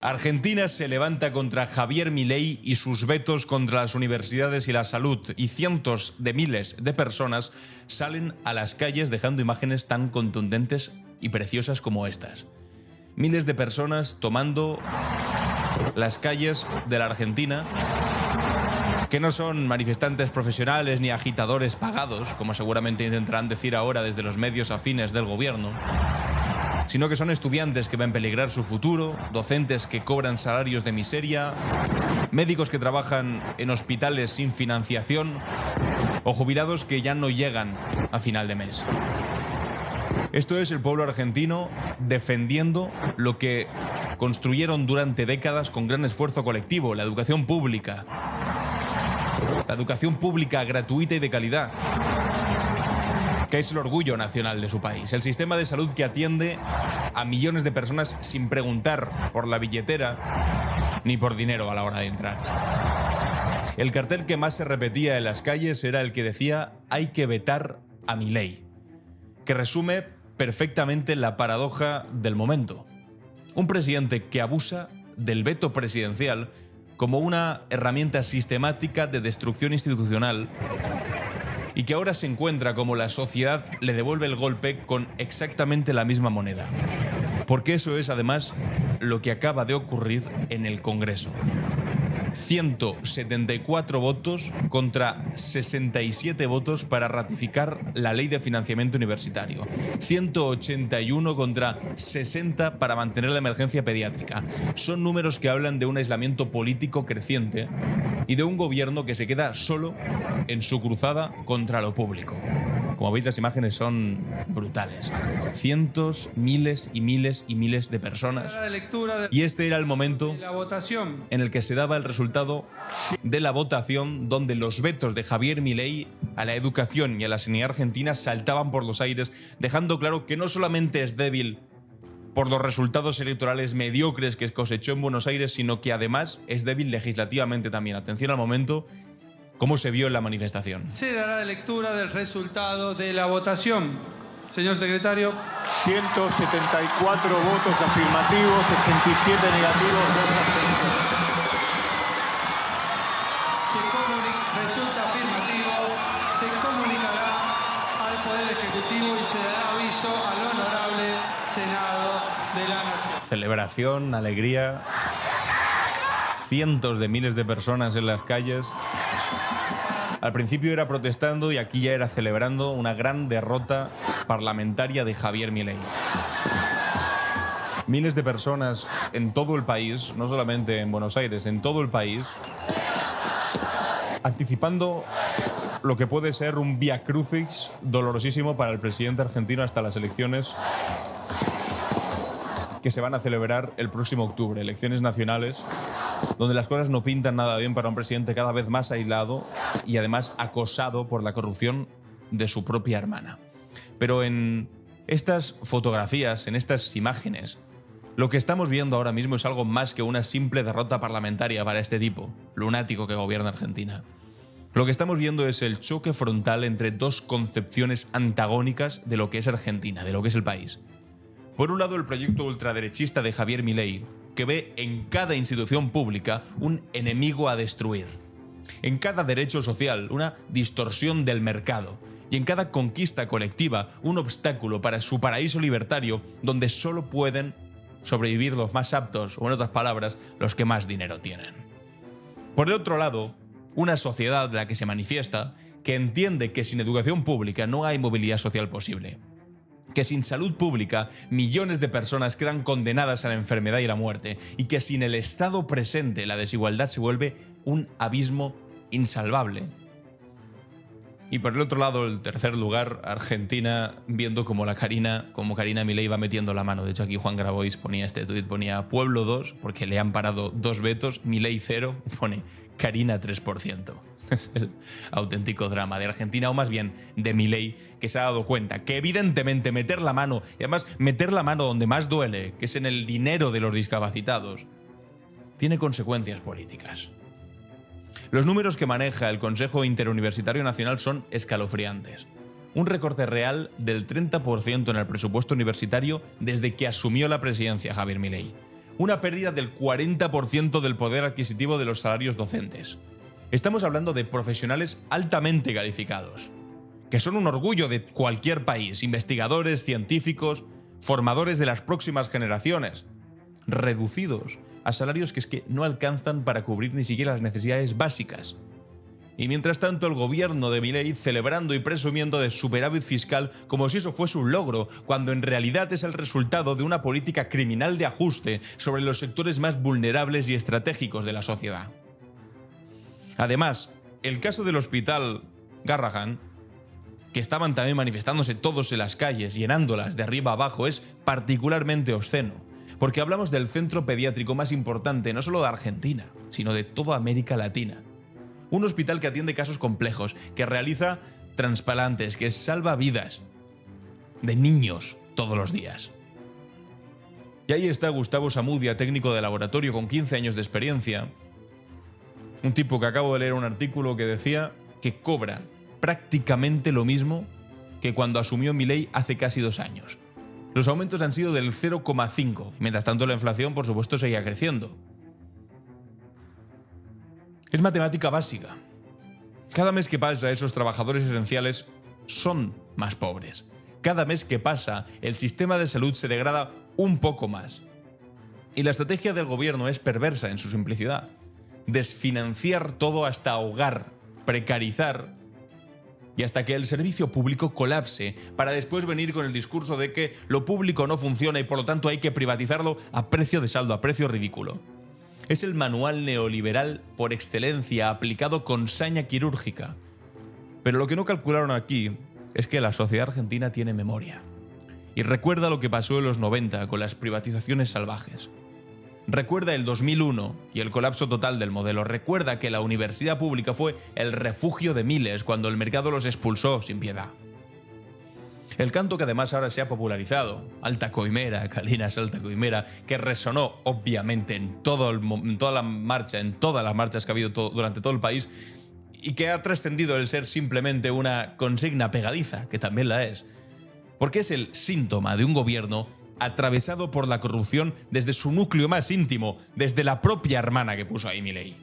Argentina se levanta contra Javier Milei y sus vetos contra las universidades y la salud, y cientos de miles de personas salen a las calles dejando imágenes tan contundentes y preciosas como estas. Miles de personas tomando las calles de la Argentina, que no son manifestantes profesionales ni agitadores pagados, como seguramente intentarán decir ahora desde los medios afines del gobierno, sino que son estudiantes que ven peligrar su futuro, docentes que cobran salarios de miseria, médicos que trabajan en hospitales sin financiación o jubilados que ya no llegan a final de mes. Esto es el pueblo argentino defendiendo lo que construyeron durante décadas con gran esfuerzo colectivo, la educación pública. La educación pública gratuita y de calidad, que es el orgullo nacional de su país. El sistema de salud que atiende a millones de personas sin preguntar por la billetera ni por dinero a la hora de entrar. El cartel que más se repetía en las calles era el que decía «Hay que vetar a Milei», que resume perfectamente la paradoja del momento. Un presidente que abusa del veto presidencial como una herramienta sistemática de destrucción institucional y que ahora se encuentra como la sociedad le devuelve el golpe con exactamente la misma moneda. Porque eso es además lo que acaba de ocurrir en el Congreso. 174 votos contra 67 votos para ratificar la ley de financiamiento universitario. 181 contra 60 para mantener la emergencia pediátrica. Son números que hablan de un aislamiento político creciente y de un gobierno que se queda solo en su cruzada contra lo público. Como veis, las imágenes son brutales. Cientos, miles y miles y miles de personas. Y este era el momento en el que se daba el resultado de la votación, donde los vetos de Javier Milei a la educación y a la sanidad argentina saltaban por los aires, dejando claro que no solamente es débil por los resultados electorales mediocres que cosechó en Buenos Aires, sino que además es débil legislativamente también. Atención al momento. ¿Cómo se vio en la manifestación? Se dará lectura del resultado de la votación. Señor secretario. 174 votos afirmativos, 67 negativos, 2 abstenciones. Resulta afirmativo, se comunicará al Poder Ejecutivo y se dará aviso al Honorable Senado de la Nación. Celebración, alegría, cientos de miles de personas en las calles. Al principio era protestando y aquí ya era celebrando una gran derrota parlamentaria de Javier Milei. Miles de personas en todo el país, no solamente en Buenos Aires, en todo el país, anticipando lo que puede ser un vía crucis dolorosísimo para el presidente argentino hasta las elecciones que se van a celebrar el próximo octubre, elecciones nacionales, donde las cosas no pintan nada bien para un presidente cada vez más aislado y además acosado por la corrupción de su propia hermana. Pero en estas fotografías, en estas imágenes, lo que estamos viendo ahora mismo es algo más que una simple derrota parlamentaria para este tipo, lunático que gobierna Argentina. Lo que estamos viendo es el choque frontal entre dos concepciones antagónicas de lo que es Argentina, de lo que es el país. Por un lado, el proyecto ultraderechista de Javier Milei, que ve en cada institución pública un enemigo a destruir, en cada derecho social una distorsión del mercado y en cada conquista colectiva un obstáculo para su paraíso libertario donde solo pueden sobrevivir los más aptos, o en otras palabras, los que más dinero tienen. Por el otro lado, una sociedad de la que se manifiesta que entiende que sin educación pública no hay movilidad social posible, que sin salud pública millones de personas quedan condenadas a la enfermedad y la muerte, y que sin el Estado presente la desigualdad se vuelve un abismo insalvable. Y por el otro lado, el tercer lugar, Argentina, viendo como Karina Milei va metiendo la mano. De hecho, aquí Juan Grabois ponía este tuit, ponía Pueblo 2, porque le han parado 2 vetos, Milei 0, y pone Karina 3%. Es el auténtico drama de Argentina, o más bien de Milei, que se ha dado cuenta que evidentemente meter la mano, y además meter la mano donde más duele, que es en el dinero de los discapacitados, tiene consecuencias políticas. Los números que maneja el Consejo Interuniversitario Nacional son escalofriantes. Un recorte real del 30% en el presupuesto universitario desde que asumió la presidencia Javier Milei. una pérdida del 40% del poder adquisitivo de los salarios docentes. Estamos hablando de profesionales altamente calificados, que son un orgullo de cualquier país, investigadores, científicos, formadores de las próximas generaciones, reducidos a salarios que es que no alcanzan para cubrir ni siquiera las necesidades básicas. Y mientras tanto el gobierno de Milei celebrando y presumiendo de superávit fiscal como si eso fuese un logro, cuando en realidad es el resultado de una política criminal de ajuste sobre los sectores más vulnerables y estratégicos de la sociedad. Además, el caso del hospital Garrahan, que estaban también manifestándose todos en las calles, llenándolas de arriba a abajo, es particularmente obsceno, porque hablamos del centro pediátrico más importante no solo de Argentina, sino de toda América Latina. Un hospital que atiende casos complejos, que realiza trasplantes, que salva vidas de niños todos los días. Y ahí está Gustavo Samudia, técnico de laboratorio con 15 años de experiencia. Un tipo que acabo de leer un artículo que decía que cobra prácticamente lo mismo que cuando asumió Milei hace casi 2 años. Los aumentos han sido del 0,5, mientras tanto la inflación, por supuesto, seguía creciendo. Es matemática básica. Cada mes que pasa, esos trabajadores esenciales son más pobres. Cada mes que pasa, el sistema de salud se degrada un poco más. Y la estrategia del gobierno es perversa en su simplicidad. Desfinanciar todo hasta ahogar, precarizar, y hasta que el servicio público colapse, para después venir con el discurso de que lo público no funciona y por lo tanto hay que privatizarlo a precio de saldo, a precio ridículo. Es el manual neoliberal por excelencia, aplicado con saña quirúrgica. Pero lo que no calcularon aquí es que la sociedad argentina tiene memoria. Y recuerda lo que pasó en los 90 con las privatizaciones salvajes. Recuerda el 2001 y el colapso total del modelo. Recuerda que la universidad pública fue el refugio de miles cuando el mercado los expulsó sin piedad. El canto que además ahora se ha popularizado, Alta Coimera, Calinas Alta Coimera, que resonó obviamente en todas las marchas que ha habido durante todo el país y que ha trascendido el ser simplemente una consigna pegadiza, que también la es, porque es el síntoma de un gobierno atravesado por la corrupción desde su núcleo más íntimo, desde la propia hermana que puso ahí Milei.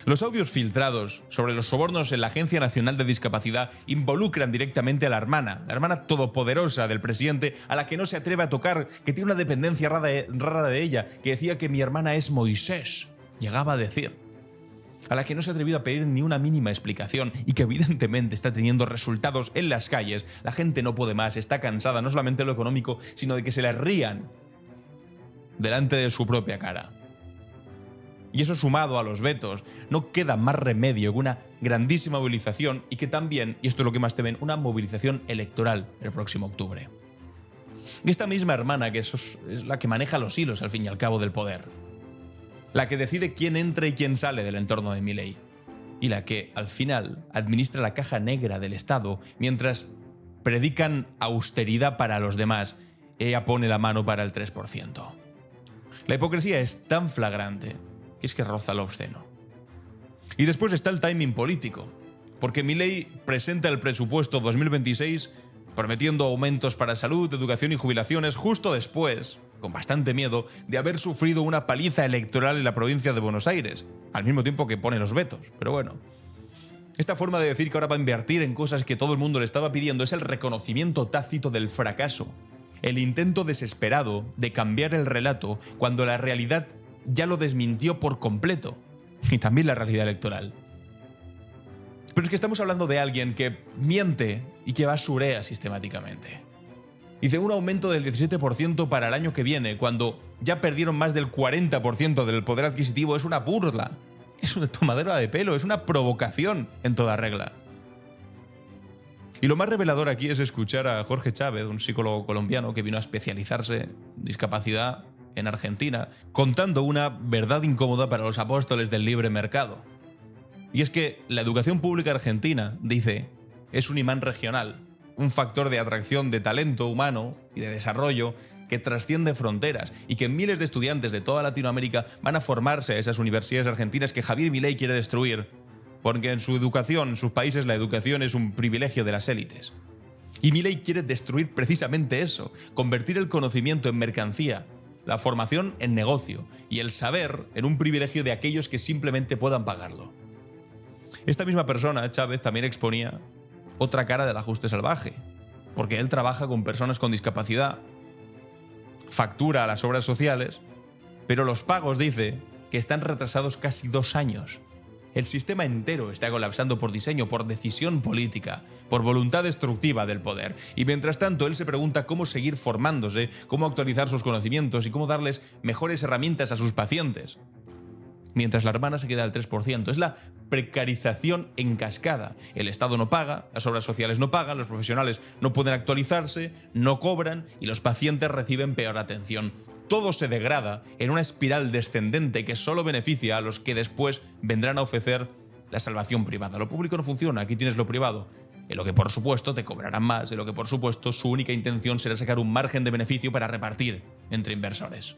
Los audios filtrados sobre los sobornos en la Agencia Nacional de Discapacidad involucran directamente a la hermana todopoderosa del presidente, a la que no se atreve a tocar, que tiene una dependencia rara de ella, que decía que mi hermana es Moisés, llegaba a decir. A la que no se ha atrevido a pedir ni una mínima explicación y que evidentemente está teniendo resultados en las calles. La gente no puede más, está cansada, no solamente de lo económico, sino de que se le rían delante de su propia cara. Y eso sumado a los vetos, no queda más remedio que una grandísima movilización y que también, y esto es lo que más temen, una movilización electoral el próximo octubre. Y esta misma hermana, que es la que maneja los hilos al fin y al cabo del poder, la que decide quién entra y quién sale del entorno de Milei, y la que al final administra la caja negra del Estado mientras predican austeridad para los demás, ella pone la mano para el 3%. La hipocresía es tan flagrante que es que roza lo obsceno. Y después está el timing político, porque Milei presenta el presupuesto 2026 prometiendo aumentos para salud, educación y jubilaciones justo después, con bastante miedo, de haber sufrido una paliza electoral en la provincia de Buenos Aires, al mismo tiempo que pone los vetos, pero bueno. Esta forma de decir que ahora va a invertir en cosas que todo el mundo le estaba pidiendo es el reconocimiento tácito del fracaso, el intento desesperado de cambiar el relato cuando la realidad ya lo desmintió por completo, y también la realidad electoral. Pero es que estamos hablando de alguien que miente y que basurea sistemáticamente. Dice un aumento del 17% para el año que viene, cuando ya perdieron más del 40% del poder adquisitivo. Es una burla, es una tomadera de pelo, es una provocación en toda regla. Y lo más revelador aquí es escuchar a Jorge Chávez, un psicólogo colombiano que vino a especializarse en discapacidad en Argentina, contando una verdad incómoda para los apóstoles del libre mercado. Y es que la educación pública argentina, dice, es un imán regional, un factor de atracción de talento humano y de desarrollo que trasciende fronteras y que miles de estudiantes de toda Latinoamérica van a formarse a esas universidades argentinas que Javier Milei quiere destruir, porque en su educación, en sus países, la educación es un privilegio de las élites. Y Milei quiere destruir precisamente eso, convertir el conocimiento en mercancía, la formación en negocio y el saber en un privilegio de aquellos que simplemente puedan pagarlo. Esta misma persona, Chávez, también exponía otra cara del ajuste salvaje, porque él trabaja con personas con discapacidad, factura a las obras sociales, pero los pagos, dice, que están retrasados casi 2 años. El sistema entero está colapsando por diseño, por decisión política, por voluntad destructiva del poder. Y mientras tanto, él se pregunta cómo seguir formándose, cómo actualizar sus conocimientos y cómo darles mejores herramientas a sus pacientes. Mientras la hermana se queda al 3%. Es la precarización en cascada. El Estado no paga, las obras sociales no pagan, los profesionales no pueden actualizarse, no cobran y los pacientes reciben peor atención. Todo se degrada en una espiral descendente que solo beneficia a los que después vendrán a ofrecer la salvación privada. Lo público no funciona, aquí tienes lo privado, en lo que por supuesto te cobrarán más, en lo que por supuesto su única intención será sacar un margen de beneficio para repartir entre inversores.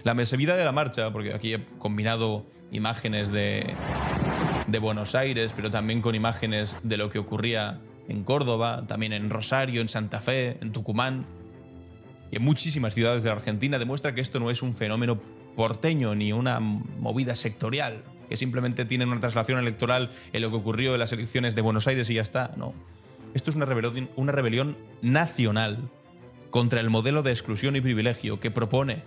La masividad de la marcha, porque aquí he combinado imágenes de Buenos Aires, pero también con imágenes de lo que ocurría en Córdoba, también en Rosario, en Santa Fe, en Tucumán y en muchísimas ciudades de la Argentina, demuestra que esto no es un fenómeno porteño ni una movida sectorial, que simplemente tienen una traslación electoral en lo que ocurrió en las elecciones de Buenos Aires y ya está. No. Esto es una rebelión nacional contra el modelo de exclusión y privilegio que propone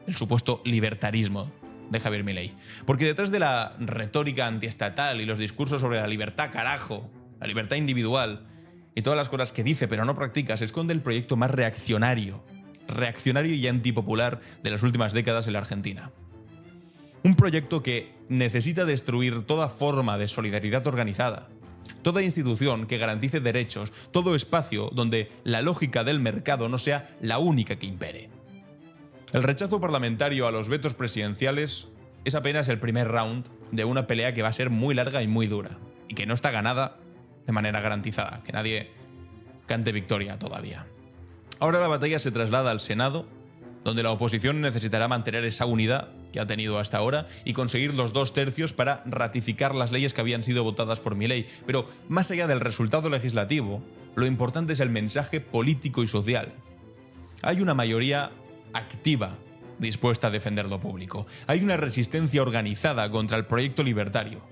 el supuesto libertarismo de Javier Milei. Porque detrás de la retórica antiestatal y los discursos sobre la libertad, carajo, la libertad individual y todas las cosas que dice pero no practica, se esconde el proyecto más reaccionario y antipopular de las últimas décadas en la Argentina. Un proyecto que necesita destruir toda forma de solidaridad organizada, toda institución que garantice derechos, todo espacio donde la lógica del mercado no sea la única que impere. El rechazo parlamentario a los vetos presidenciales es apenas el primer round de una pelea que va a ser muy larga y muy dura, y que no está ganada de manera garantizada, que nadie cante victoria todavía. Ahora la batalla se traslada al Senado, donde la oposición necesitará mantener esa unidad que ha tenido hasta ahora y conseguir los 2/3 para ratificar las leyes que habían sido votadas por Milei. Pero más allá del resultado legislativo, lo importante es el mensaje político y social. Hay una mayoría activa dispuesta a defender lo público. Hay una resistencia organizada contra el proyecto libertario.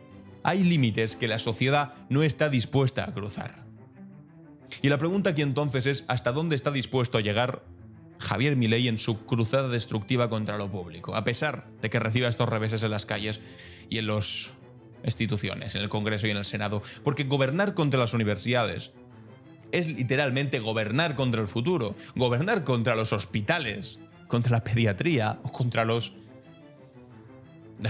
Hay límites que la sociedad no está dispuesta a cruzar. Y la pregunta aquí entonces es ¿hasta dónde está dispuesto a llegar Javier Milei en su cruzada destructiva contra lo público, a pesar de que reciba estos reveses en las calles y en las instituciones, en el Congreso y en el Senado? Porque gobernar contra las universidades es literalmente gobernar contra el futuro, gobernar contra los hospitales, contra la pediatría o contra las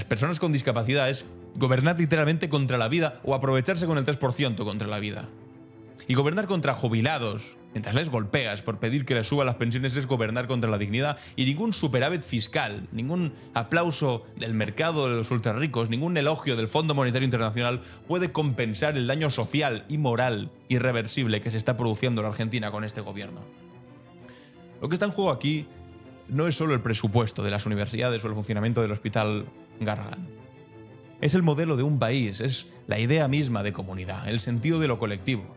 personas con discapacidad, es gobernar literalmente contra la vida o aprovecharse con el 3% contra la vida. Y gobernar contra jubilados, mientras les golpeas por pedir que les suban las pensiones, es gobernar contra la dignidad. Y ningún superávit fiscal, ningún aplauso del mercado de los ultrarricos, ningún elogio del Fondo Monetario Internacional puede compensar el daño social y moral irreversible que se está produciendo en la Argentina con este gobierno. Lo que está en juego aquí no es solo el presupuesto de las universidades o el funcionamiento del Hospital Garrahan. Es el modelo de un país, es la idea misma de comunidad, el sentido de lo colectivo.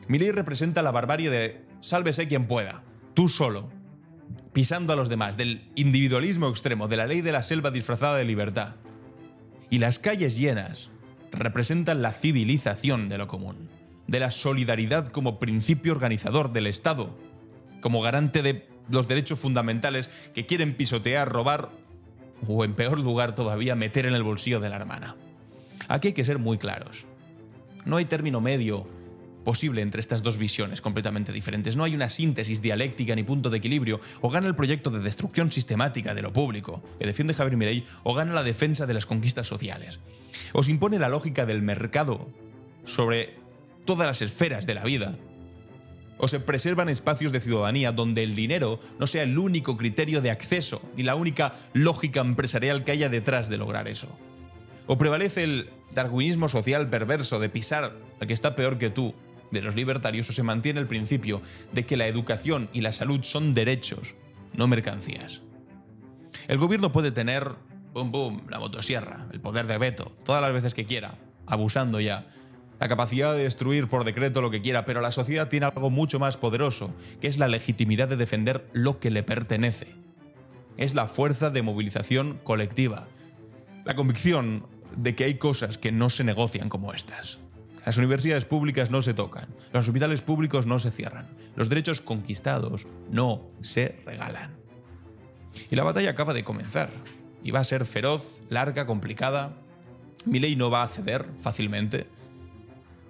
Milei representa la barbarie de sálvese quien pueda, tú solo, pisando a los demás, del individualismo extremo, de la ley de la selva disfrazada de libertad. Y las calles llenas representan la civilización de lo común, de la solidaridad como principio organizador del Estado, como garante de los derechos fundamentales que quieren pisotear, robar o, en peor lugar todavía, meter en el bolsillo de la hermana. Aquí hay que ser muy claros. No hay término medio posible entre estas dos visiones completamente diferentes. No hay una síntesis dialéctica ni punto de equilibrio. O gana el proyecto de destrucción sistemática de lo público que defiende Javier Milei, o gana la defensa de las conquistas sociales. O se impone la lógica del mercado sobre todas las esferas de la vida. O se preservan espacios de ciudadanía donde el dinero no sea el único criterio de acceso ni la única lógica empresarial que haya detrás de lograr eso. O prevalece el darwinismo social perverso de pisar al que está peor que tú de los libertarios, o se mantiene el principio de que la educación y la salud son derechos, no mercancías. El gobierno puede tener, la motosierra, el poder de veto, todas las veces que quiera, abusando ya, la capacidad de destruir por decreto lo que quiera, pero la sociedad tiene algo mucho más poderoso, que es la legitimidad de defender lo que le pertenece, es la fuerza de movilización colectiva. La convicción de que hay cosas que no se negocian como estas. Las universidades públicas no se tocan, los hospitales públicos no se cierran, los derechos conquistados no se regalan. Y la batalla acaba de comenzar, y va a ser feroz, larga, complicada. Milei no va a ceder fácilmente,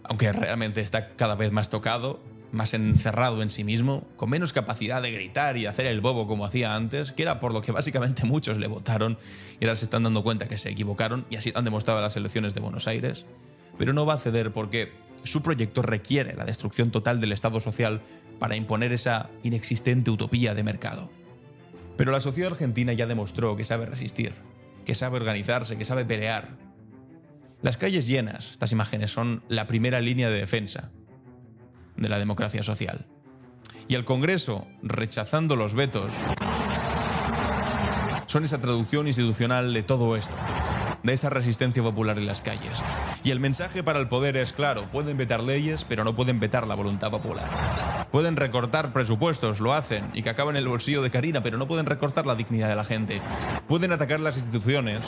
aunque realmente está cada vez más tocado, más encerrado en sí mismo, con menos capacidad de gritar y hacer el bobo como hacía antes, que era por lo que básicamente muchos le votaron y ahora se están dando cuenta que se equivocaron, y así han demostrado las elecciones de Buenos Aires. Pero no va a ceder porque su proyecto requiere la destrucción total del Estado social para imponer esa inexistente utopía de mercado. Pero la sociedad argentina ya demostró que sabe resistir, que sabe organizarse, que sabe pelear. Las calles llenas, estas imágenes son la primera línea de defensa de la democracia social. Y el Congreso, rechazando los vetos, son esa traducción institucional de todo esto, de esa resistencia popular en las calles. Y el mensaje para el poder es claro: pueden vetar leyes, pero no pueden vetar la voluntad popular. Pueden recortar presupuestos, lo hacen, y que acaben en el bolsillo de Karina, pero no pueden recortar la dignidad de la gente. Pueden atacar las instituciones,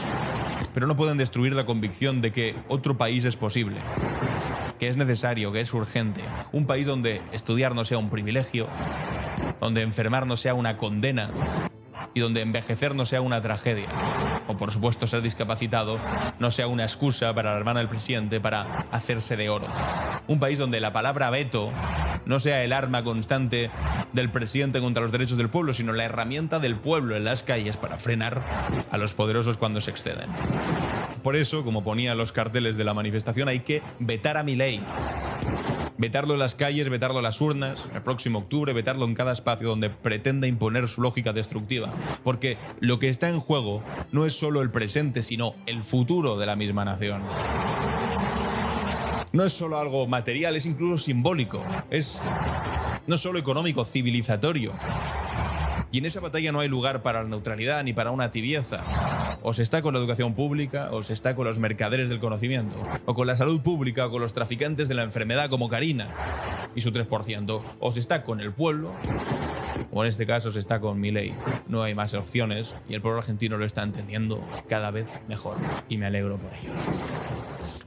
pero no pueden destruir la convicción de que otro país es posible, que es necesario, que es urgente. Un país donde estudiar no sea un privilegio, donde enfermar no sea una condena y donde envejecer no sea una tragedia. O por supuesto ser discapacitado no sea una excusa para la hermana del presidente para hacerse de oro. Un país donde la palabra veto no sea el arma constante del presidente contra los derechos del pueblo, sino la herramienta del pueblo en las calles para frenar a los poderosos cuando se exceden. Por eso, como ponía en los carteles de la manifestación, hay que vetar a Milei. Vetarlo en las calles, vetarlo en las urnas, el próximo octubre, vetarlo en cada espacio donde pretenda imponer su lógica destructiva. Porque lo que está en juego no es solo el presente, sino el futuro de la misma nación. No es solo algo material, es incluso simbólico. Es no solo económico, civilizatorio. Y en esa batalla no hay lugar para la neutralidad ni para una tibieza. O se está con la educación pública, o se está con los mercaderes del conocimiento, o con la salud pública, o con los traficantes de la enfermedad como Karina y su 3%, o se está con el pueblo, o en este caso se está con Milei. No hay más opciones y el pueblo argentino lo está entendiendo cada vez mejor, y me alegro por ellos.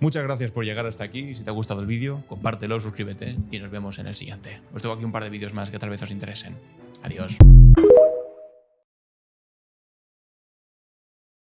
Muchas gracias por llegar hasta aquí. Si te ha gustado el vídeo, compártelo, suscríbete y nos vemos en el siguiente. Os tengo aquí un par de vídeos más que tal vez os interesen. Adiós.